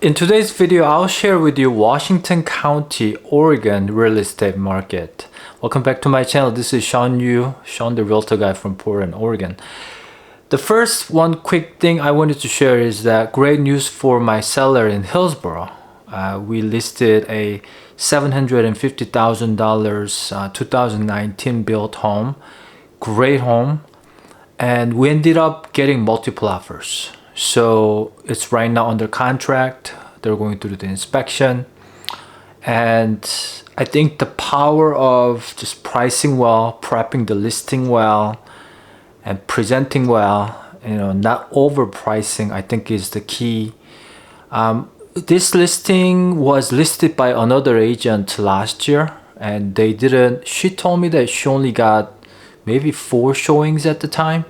In today's video, I'll share with you Washington County, Oregon real estate market. Welcome back to my channel. This is Shawn Yu, Shawn the Realtor guy from Portland, Oregon. The first one quick thing I wanted to share is that great news for my seller in Hillsboro. We listed a $750,000 2019 built home, great home, and we ended up getting multiple offers. So it's right now under contract. They're going through the inspection, and I think the power of just pricing well, prepping the listing well, and presenting well, not overpricing, I think is the key. This listing was listed by another agent last year, and she told me that she only got maybe 4 showings at the time.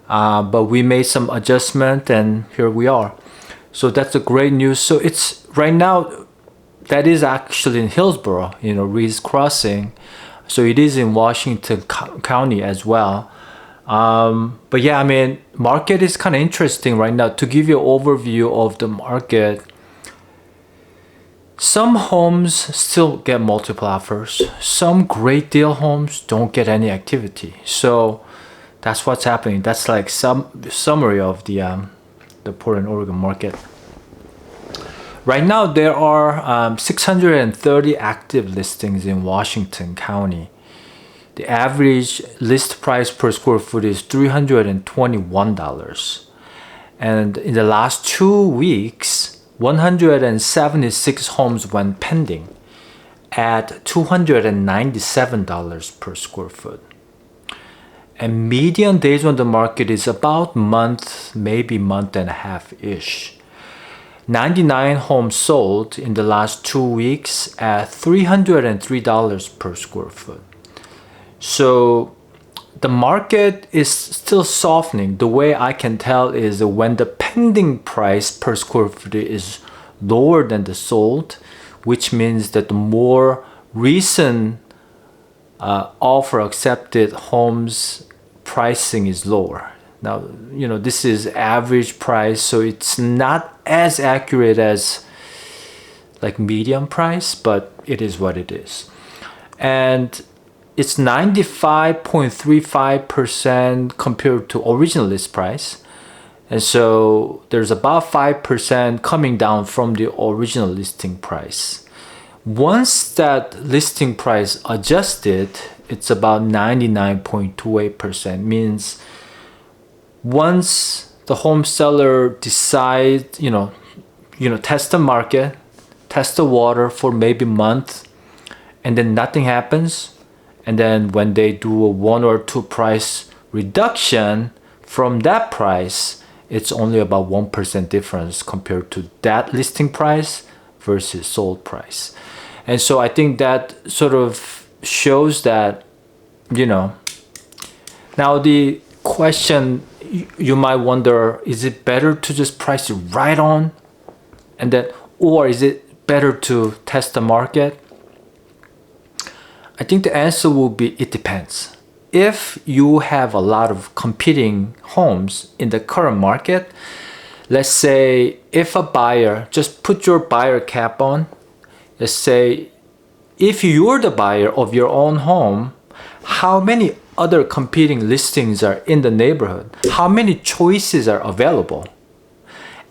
But we made some adjustment and here we are. So that's a great news. So it's right now, that is actually in Hillsboro, Reed's Crossing. So it is in Washington County as well. But yeah, market is kind of interesting right now. To give you an overview of the market, some homes still get multiple offers. Some great deal homes don't get any activity. So that's what's happening. That's like some summary of the Portland, Oregon market. Right now, there are 630 active listings in Washington County. The average list price per square foot is $321. And in the last 2 weeks, 176 homes went pending at $297 per square foot. And median days on the market is about month, maybe month and a half-ish. 99 homes sold in the last 2 weeks at $303 per square foot. So the market is still softening. The way I can tell is when the pending price per square foot is lower than the sold, which means that the more recent offer accepted homes pricing is lower. Now, this is average price, so it's not as accurate as like median price, but it is what it is. And it's 95.35% compared to original list price. And so there's about 5% coming down from the original listing price. Once that listing price adjusted, it's about 99.28%. Means once the home seller decides, test the market, test the water for maybe a month, and then nothing happens, and then when they do a 1 or 2 price reduction from that price, it's only about 1% difference compared to that listing price versus sold price. And so I think that sort of shows that, now the question you might wonder, is it better to just price it right on and then, or is it better to test the market? I think the answer will be, it depends. If you have a lot of competing homes in the current market, let's say if a buyer, just put your buyer cap on, let's say if you're the buyer of your own home, how many other competing listings are in the neighborhood? How many choices are available?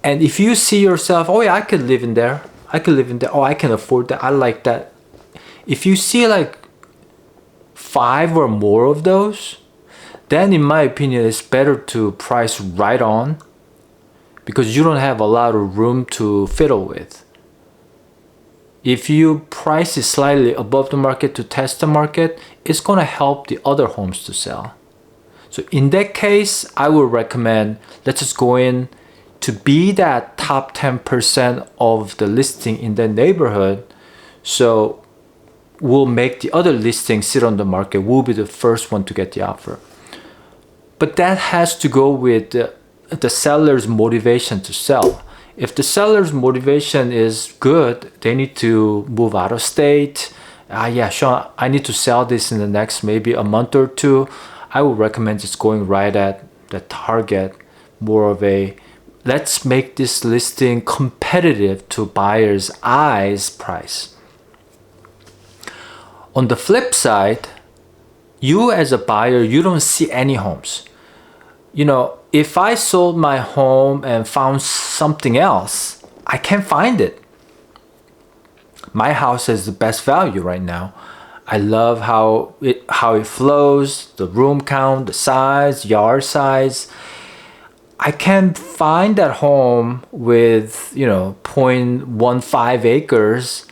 And if you see yourself, oh yeah, I could live in there. Oh, I can afford that. I like that. If you see like 5 or more of those, then in my opinion, it's better to price right on because you don't have a lot of room to fiddle with. If you price it slightly above the market to test the market, it's going to help the other homes to sell. So in that case, I would recommend, let's just go in to be that top 10% of the listing in the neighborhood. So we'll make the other listings sit on the market. We'll be the first one to get the offer. But that has to go with the seller's motivation to sell. If the seller's motivation is good, they need to move out of state. Yeah, Shawn, I need to sell this in the next maybe a month or 2. I would recommend just going right at the target, more of a let's make this listing competitive to buyer's eyes price. On the flip side, you as a buyer, you don't see any homes. You know, if I sold my home and found something else, I can't find it. My house has the best value right now. I love how it flows, the room count, the size, yard size. I can find that home with, 0.15 acres.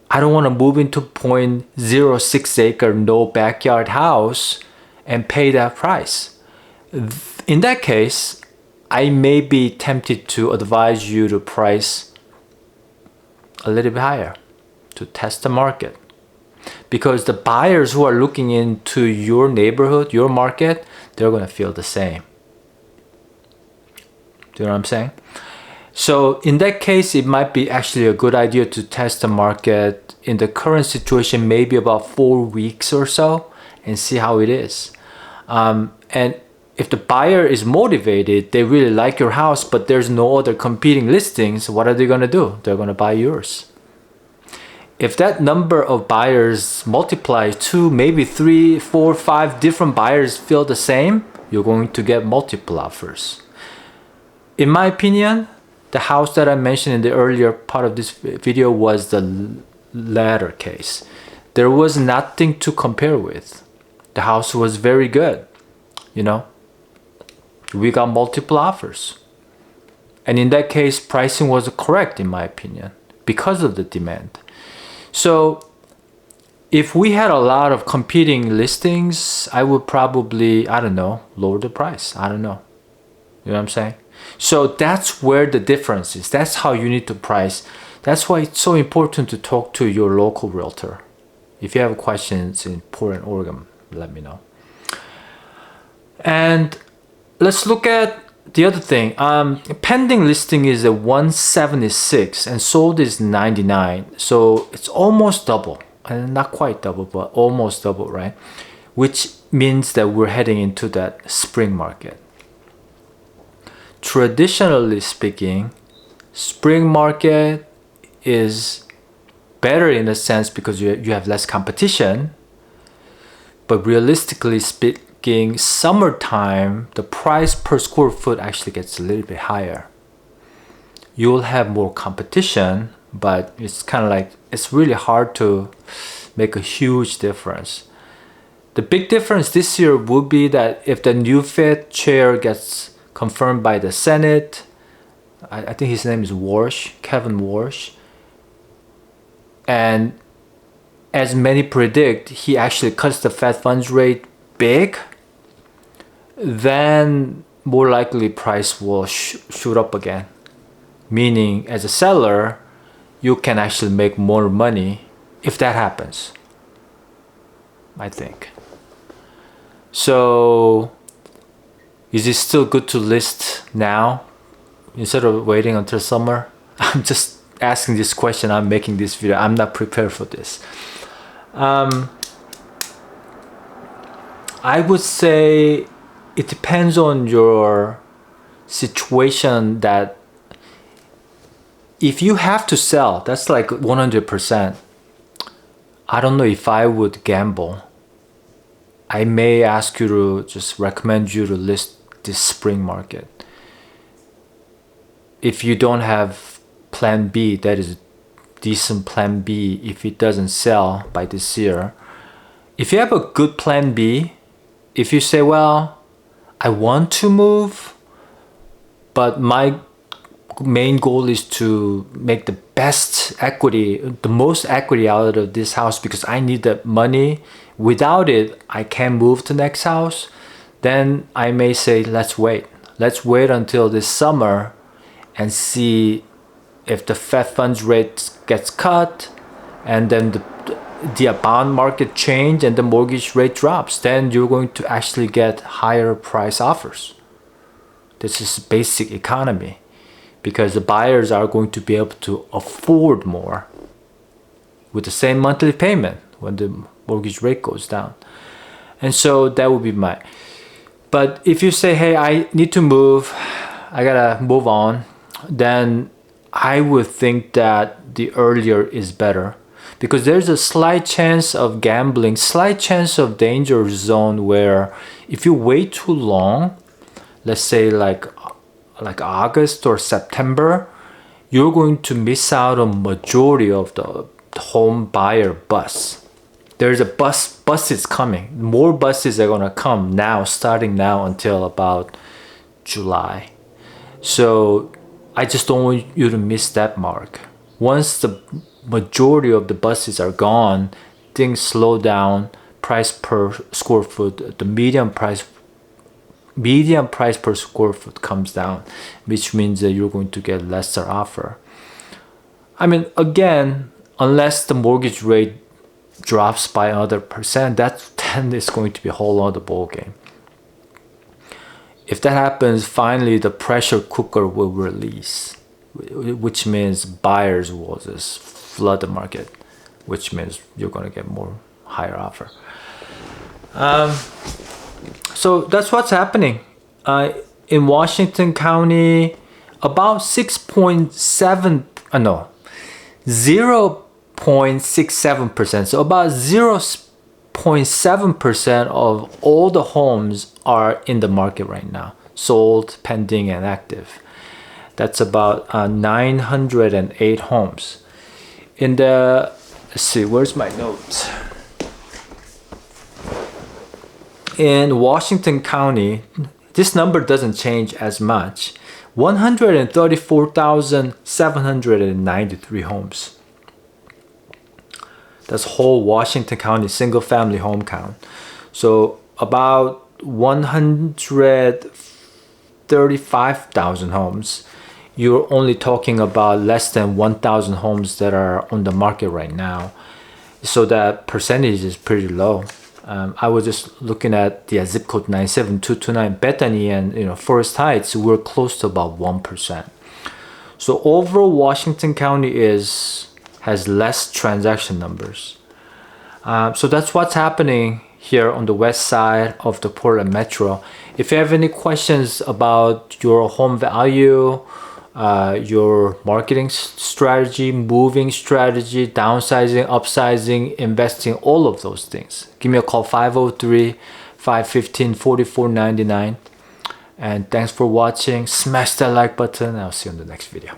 I don't want to move into 0.06 acre no backyard house and pay that price. In that case, I may be tempted to advise you to price a little bit higher to test the market. Because the buyers who are looking into your neighborhood, your market, they're going to feel the same. Do you know what I'm saying? So in that case, it might be actually a good idea to test the market in the current situation, maybe about 4 weeks or so, and see how it is. And if the buyer is motivated, they really like your house, but there's no other competing listings, what are they going to do? They're going to buy yours. If that number of buyers multiplies to maybe 3, 4, 5 different buyers feel the same, you're going to get multiple offers. In my opinion, the house that I mentioned in the earlier part of this video was the latter case. There was nothing to compare with. The house was very good, We got multiple offers. And in that case, pricing was correct in my opinion because of the demand. So if we had a lot of competing listings, I would probably, lower the price. I don't know. You know what I'm saying? So that's where the difference is. That's how you need to price. That's why it's so important to talk to your local realtor. If you have questions in Portland, Oregon, let me know. And let's look at the other thing. Pending listing is a 176 and sold is 99. So it's almost double. And not quite double, but almost double, right? Which means that we're heading into that spring market. Traditionally speaking, spring market is better in a sense because you have less competition. But realistically speaking, summertime, the price per square foot actually gets a little bit higher. You'll have more competition, but it's kind of like, it's really hard to make a huge difference. The big difference this year would be that if the new Fed chair gets confirmed by the Senate, I think his name is Warsh, Kevin Warsh, and as many predict, he actually cuts the Fed funds rate big, then more likely price will shoot up again. Meaning, as a seller, you can actually make more money if that happens, I think. So, is it still good to list now instead of waiting until summer? I'm just asking this question. I'm making this video. I'm not prepared for this. I would say it depends on your situation. That if you have to sell, that's like 100%. I don't know if I would gamble. I may ask you to just recommend you to list this spring market. If you don't have plan B, that is a decent plan B if it doesn't sell by this year. If you have a good plan B, if you say, well, I want to move, but my main goal is to make the best equity, the most equity out of this house because I need that money. Without it, I can't move to the next house. Then I may say, let's wait. Let's wait until this summer and see if the Fed funds rate gets cut and then the bond market change and the mortgage rate drops. Then you're going to actually get higher price offers. This is basic economy because the buyers are going to be able to afford more with the same monthly payment when the mortgage rate goes down. And so that would be my. But if you say, hey, I need to move, I gotta move on, then I would think that the earlier is better, because there's a slight chance of gambling, slight chance of danger zone where if you wait too long, let's say like August or September, you're going to miss out on majority of the home buyer bus. There's a bus is coming. More buses are gonna come now, starting now until about July. So I just don't want you to miss that mark. Once the majority of the buses are gone, things slow down, price per square foot, the median price per square foot comes down, which means that you're going to get lesser offer. I mean, again, unless the mortgage rate drops by another percent, then it's going to be a whole other ball game. If that happens, finally the pressure cooker will release, which means buyers will just flood the market, which means you're going to get more higher offer. So that's what's happening. In Washington County, about 0.67%. So about 0.7% of all the homes are in the market right now, sold, pending, and active. That's about 908 homes. Let's see, where's my notes? In Washington County, this number doesn't change as much. 134,793 homes. That's whole Washington County single family home count. So about 135,000 homes. You're only talking about less than 1,000 homes that are on the market right now. So that percentage is pretty low. I was just looking at the zip code 97229 Bethany and Forest Heights. We're close to about 1%. So overall, Washington County has less transaction numbers. So that's what's happening here on the west side of the Portland Metro. If you have any questions about your home value, your marketing strategy, moving strategy, downsizing, upsizing, investing, all of those things, give me a call, 503-515-4499. And thanks for watching. Smash that like button. I'll see you in the next video.